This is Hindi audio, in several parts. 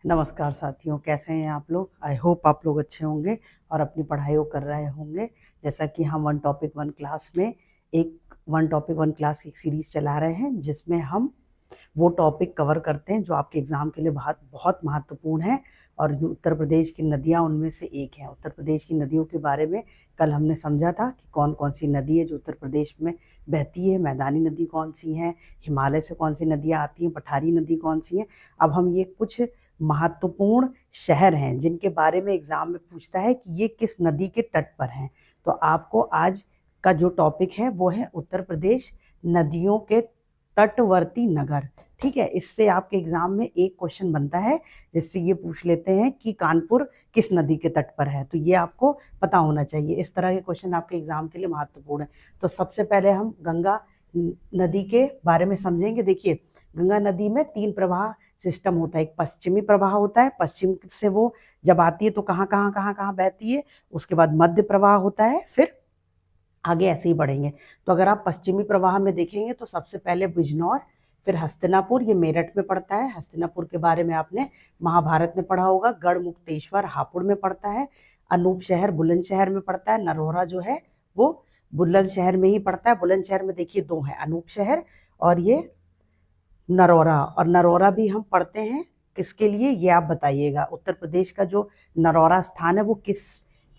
नमस्कार साथियों, कैसे हैं आप लोग। आई होप आप लोग अच्छे होंगे और अपनी पढ़ाई को कर रहे होंगे। जैसा कि हम वन टॉपिक वन क्लास में एक सीरीज़ चला रहे हैं, जिसमें हम वो टॉपिक कवर करते हैं जो आपके एग्ज़ाम के लिए बहुत बहुत महत्वपूर्ण है। और जो उत्तर प्रदेश की नदियाँ उनमें से एक है। उत्तर प्रदेश की नदियों के बारे में कल हमने समझा था कि कौन कौन सी नदी है जो उत्तर प्रदेश में बहती है, मैदानी नदी कौन सी हैं, हिमालय से कौन सी नदियाँ आती हैं, पठारी नदी कौन सी हैं। अब हम ये कुछ महत्वपूर्ण शहर हैं जिनके बारे में एग्ज़ाम में पूछता है कि ये किस नदी के तट पर हैं। तो आपको आज का जो टॉपिक है वो है उत्तर प्रदेश नदियों के तटवर्ती नगर। ठीक है, इससे आपके एग्जाम में एक क्वेश्चन बनता है जिससे ये पूछ लेते हैं कि कानपुर किस नदी के तट पर है। तो ये आपको पता होना चाहिए। इस तरह के क्वेश्चन आपके एग्जाम के लिए महत्वपूर्ण है। तो सबसे पहले हम गंगा नदी के बारे में समझेंगे। देखिए, गंगा नदी में 3 प्रवाह सिस्टम होता है। एक पश्चिमी प्रवाह होता है, पश्चिम से वो जब आती है तो कहाँ बहती है। उसके बाद मध्य प्रवाह होता है, फिर आगे ऐसे ही बढ़ेंगे। तो अगर आप पश्चिमी प्रवाह में देखेंगे तो सबसे पहले बिजनौर, फिर हस्तिनापुर, ये मेरठ में पड़ता है। हस्तिनापुर के बारे में आपने महाभारत में पढ़ा होगा। गढ़मुक्तेश्वर हापुड़ में पड़ता है। अनूपशहर बुलंदशहर में पड़ता है। नरोरा जो है वो बुलंदशहर में ही पड़ता है। बुलंदशहर में देखिए 2 है, अनूपशहर और ये नरोरा। और नरोरा भी हम पढ़ते हैं किसके लिए, ये आप बताइएगा। उत्तर प्रदेश का जो नरोरा स्थान है वो किस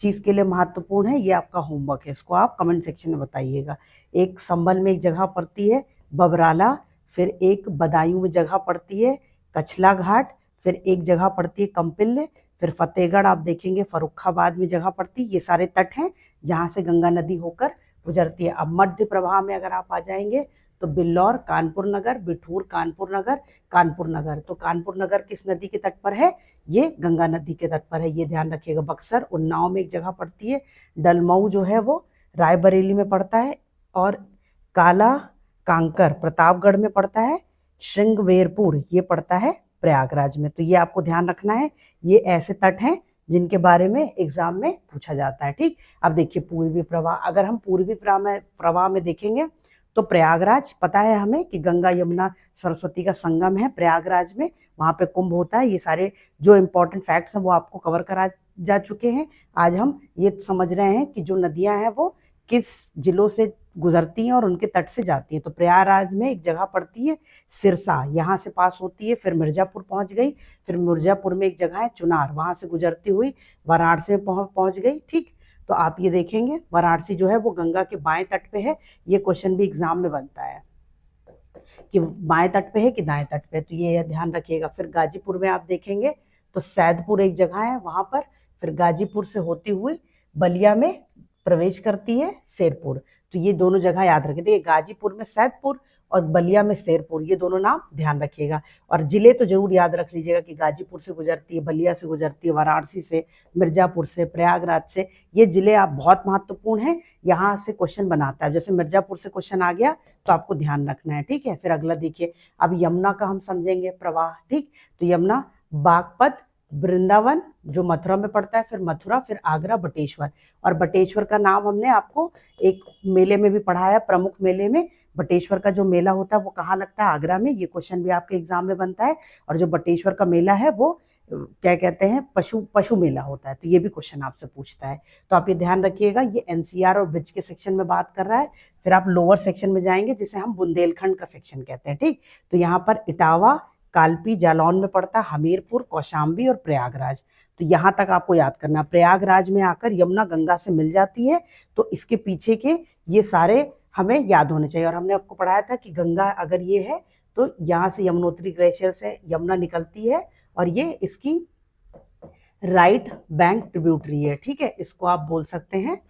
चीज़ के लिए महत्वपूर्ण है, ये आपका होमवर्क है। इसको आप कमेंट सेक्शन में बताइएगा। एक संभल में एक जगह पड़ती है बबराला, फिर एक बदायूं में जगह पड़ती है कछला घाट, फिर एक जगह पड़ती है कंपिल्य, फिर फतेहगढ़ आप देखेंगे फर्रुखाबाद में जगह पड़ती है। ये सारे तट हैं जहाँ से गंगा नदी होकर गुजरती है। अब मध्य प्रवाह में अगर आप आ जाएंगे तो बिल्लौर, कानपुर नगर, बिठूर, कानपुर नगर, कानपुर नगर। तो कानपुर नगर किस नदी के तट पर है, ये गंगा नदी के तट पर है, ये ध्यान रखिएगा। बक्सर उन्नाव में एक जगह पड़ती है। डलमऊ जो है वो रायबरेली में पड़ता है। और काला कांकर प्रतापगढ़ में पड़ता है। श्रृंगवेरपुर ये पड़ता है प्रयागराज में। तो ये आपको ध्यान रखना है। ये ऐसे तट हैं जिनके बारे में एग्जाम में पूछा जाता है। ठीक, अब देखिए पूर्वी प्रवाह। अगर हम पूर्वी प्रवाह में देखेंगे तो प्रयागराज पता है हमें कि गंगा यमुना सरस्वती का संगम है प्रयागराज में, वहाँ पे कुंभ होता है। ये सारे जो इम्पोर्टेंट फैक्ट्स हैं वो आपको कवर करा जा चुके हैं। आज हम ये समझ रहे हैं कि जो नदियां हैं वो किस जिलों से गुजरती हैं और उनके तट से जाती हैं। तो प्रयागराज में एक जगह पड़ती है सिरसा, यहाँ से पास होती है, फिर मिर्जापुर पहुंच गई। फिर मिर्जापुर में एक जगह है चुनार, वहां से गुजरती हुई वाराणसी में पहुंच गई। ठीक, तो आप ये देखेंगे वाराणसी जो है वो गंगा के बाएं तट पे है। ये क्वेश्चन भी एग्जाम में बनता है कि बाएं तट पे है कि दाएं तट पे, तो ये ध्यान रखिएगा। फिर गाजीपुर में आप देखेंगे तो सैदपुर एक जगह है वहां पर। फिर गाजीपुर से होती हुई बलिया में प्रवेश करती है शेरपुर। तो ये दोनों जगह याद रखिए। देखिए, गाजीपुर में सैदपुर और बलिया में शेरपुर, ये दोनों नाम ध्यान रखिएगा। और जिले तो जरूर याद रख लीजिएगा कि गाजीपुर से गुजरती है, बलिया से गुजरती है, वाराणसी से, मिर्जापुर से, प्रयागराज से। ये जिले आप बहुत महत्वपूर्ण हैं, यहाँ से क्वेश्चन बनाता है। जैसे मिर्जापुर से क्वेश्चन आ गया तो आपको ध्यान रखना है। ठीक है, फिर अगला देखिए, अब यमुना का हम समझेंगे प्रवाह। ठीक, तो यमुना बागपत, वृंदावन जो मथुरा में पड़ता है, फिर मथुरा, फिर आगरा, बटेश्वर। और बटेश्वर का नाम हमने आपको एक मेले में भी पढ़ाया, प्रमुख मेले में। बटेश्वर का जो मेला होता है वो कहाँ लगता है, आगरा में। ये क्वेश्चन भी आपके एग्जाम में बनता है। और जो बटेश्वर का मेला है वो क्या कहते हैं, पशु मेला होता है। तो ये भी क्वेश्चन आपसे पूछता है। तो आप ये ध्यान रखिएगा, ये एनसीआर और ब्रिज के सेक्शन में बात कर रहा है। फिर आप लोअर सेक्शन में जाएंगे जिसे हम बुंदेलखंड का सेक्शन कहते हैं। ठीक, तो यहाँ पर इटावा, कालपी, जालौन में पड़ता है, हमीरपुर, कौशाम्बी और प्रयागराज। तो यहाँ तक आपको याद करना। प्रयागराज में आकर यमुना गंगा से मिल जाती है, तो इसके पीछे के ये सारे हमें याद होने चाहिए। और हमने आपको पढ़ाया था कि गंगा अगर ये है तो यहाँ से यमुनोत्री ग्लेशियर से यमुना निकलती है और ये इसकी राइट बैंक ट्रिब्यूटरी है। ठीक है, इसको आप बोल सकते हैं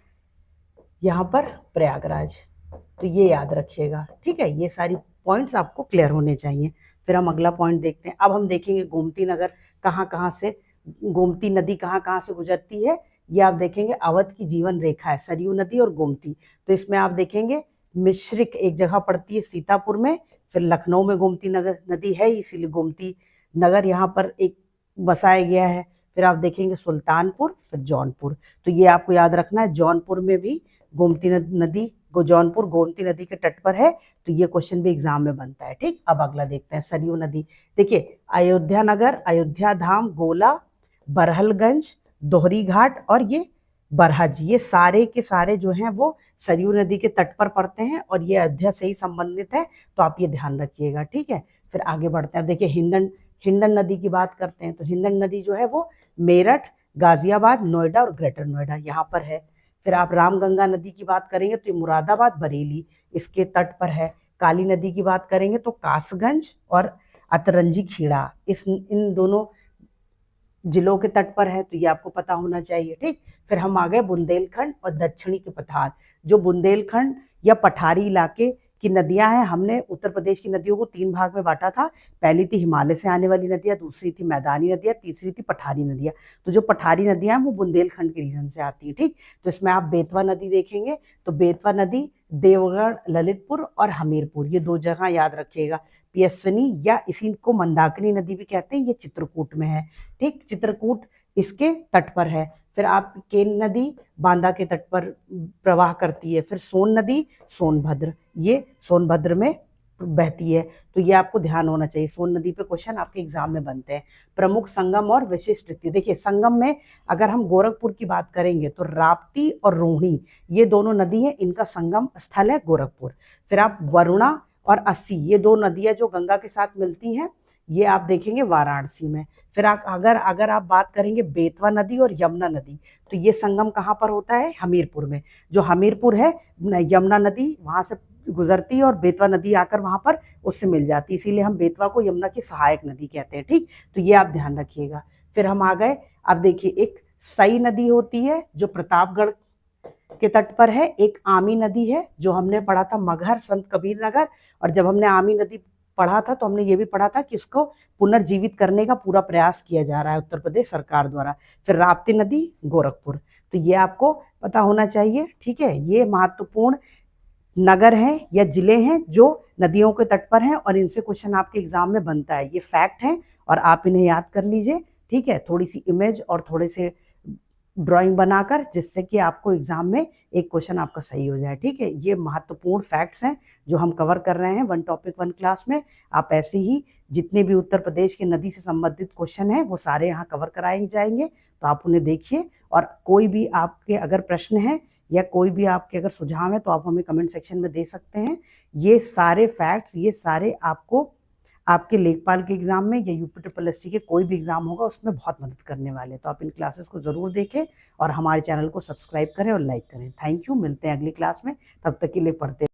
यहाँ पर प्रयागराज। तो ये याद रखिएगा। ठीक है, ये सारी पॉइंट्स आपको क्लियर होने चाहिए। फिर हम अगला पॉइंट देखते हैं। अब हम देखेंगे गोमती नगर कहाँ से, गोमती नदी कहाँ से गुजरती है। ये आप देखेंगे अवध की जीवन रेखा है, सरयू नदी और गोमती। तो इसमें आप देखेंगे मिश्रिक एक जगह पड़ती है सीतापुर में, फिर लखनऊ में गोमती नगर नदी है, इसीलिए गोमती नगर यहाँ पर एक बसाया गया है। फिर आप देखेंगे सुल्तानपुर, फिर जौनपुर। तो ये आपको याद रखना है, जौनपुर में भी गोमती नदी जौनपुर गोमती नदी के तट पर है, तो ये क्वेश्चन भी एग्जाम में बनता है। ठीक, अब अगला देखते हैं, सरयू नदी। देखिए, अयोध्या नगर, अयोध्या धाम, गोला, बरहलगंज, दोहरी घाट और ये बरहज, ये सारे के सारे जो हैं वो सरयू नदी के तट पर पड़ते हैं और ये अयोध्या से ही संबंधित है, तो आप ये ध्यान रखिएगा। ठीक है, फिर आगे बढ़ते हैं। अब देखिए, हिंडन नदी की बात करते हैं, तो हिंडन नदी जो है वो मेरठ, गाजियाबाद, नोएडा और ग्रेटर नोएडा यहाँ पर है। फिर आप रामगंगा नदी की बात करेंगे तो ये मुरादाबाद, बरेली इसके तट पर है। काली नदी की बात करेंगे तो कासगंज और अतरंजी खेड़ा इन दोनों जिलों के तट पर है, तो ये आपको पता होना चाहिए। ठीक, फिर हम आ गए बुंदेलखंड और दक्षिणी के पठार। जो बुंदेलखंड या पठारी इलाके की नदियां हैं, हमने उत्तर प्रदेश की नदियों को 3 भाग में बांटा था। पहली थी हिमालय से आने वाली नदियां, दूसरी थी मैदानी नदियां, तीसरी थी पठारी नदियां। तो जो पठारी नदियां हैं वो बुंदेलखंड के रीजन से आती है। ठीक, तो इसमें आप बेतवा नदी देखेंगे, तो बेतवा नदी देवगढ़, ललितपुर और हमीरपुर, ये 2 जगह याद रखिएगा। पियस्विनी या इसी को मंदाकिनी नदी भी कहते हैं, ये चित्रकूट में है। ठीक, चित्रकूट इसके तट पर है। फिर आप केन नदी बांदा के तट पर प्रवाह करती है। फिर सोन नदी सोनभद्र, ये सोनभद्र में बहती है, तो ये आपको ध्यान होना चाहिए। सोन नदी पे क्वेश्चन आपके एग्जाम में बनते हैं। प्रमुख संगम और विशिष्ट रीति, देखिए संगम में अगर हम गोरखपुर की बात करेंगे तो राप्ती और रोहिणी ये दोनों नदी हैं, इनका संगम स्थल है गोरखपुर। फिर आप वरुणा और अस्सी, ये 2 नदियां जो गंगा के साथ मिलती हैं, ये आप देखेंगे वाराणसी में। फिर अगर आप बात करेंगे बेतवा नदी और यमुना नदी, तो ये संगम कहाँ पर होता है? हमीरपुर में। जो हमीरपुर है, यमुना नदी वहां से गुजरती है और बेतवा नदी आकर वहां पर उससे मिल जाती है, इसीलिए हम बेतवा को यमुना की सहायक नदी कहते हैं। ठीक, तो ये आप ध्यान रखिएगा। फिर हम आ गए, अब देखिए एक सई नदी होती है जो प्रतापगढ़ के तट पर है। एक आमी नदी है जो हमने पढ़ा था मगहर, संत कबीर नगर, और जब हमने आमी नदी पढ़ा था तो हमने ये भी पढ़ा था कि इसको पुनर्जीवित करने का पूरा प्रयास किया जा रहा है उत्तर प्रदेश सरकार द्वारा। फिर राप्ती नदी गोरखपुर, तो ये आपको पता होना चाहिए। ठीक है, ये महत्वपूर्ण नगर हैं या जिले हैं जो नदियों के तट पर हैं और इनसे क्वेश्चन आपके एग्जाम में बनता है। ये फैक्ट है और आप इन्हें याद कर लीजिए। ठीक है, थोड़ी सी इमेज और थोड़े से ड्राइंग बनाकर, जिससे कि आपको एग्जाम में एक क्वेश्चन आपका सही हो जाए। ठीक है, ये महत्वपूर्ण फैक्ट्स हैं जो हम कवर कर रहे हैं वन टॉपिक वन क्लास में। आप ऐसे ही जितने भी उत्तर प्रदेश के नदी से संबंधित क्वेश्चन हैं वो सारे यहाँ कवर कराए जाएंगे, तो आप उन्हें देखिए। और कोई भी आपके अगर प्रश्न है या कोई भी आपके अगर सुझाव है तो आप हमें कमेंट सेक्शन में दे सकते हैं। ये सारे फैक्ट्स, ये सारे आपको आपके लेखपाल के एग्जाम में या UPSSC के कोई भी एग्जाम होगा उसमें बहुत मदद करने वाले हैं। तो आप इन क्लासेस को ज़रूर देखें और हमारे चैनल को सब्सक्राइब करें और लाइक करें। थैंक यू, मिलते हैं अगली क्लास में, तब तक के लिए पढ़ते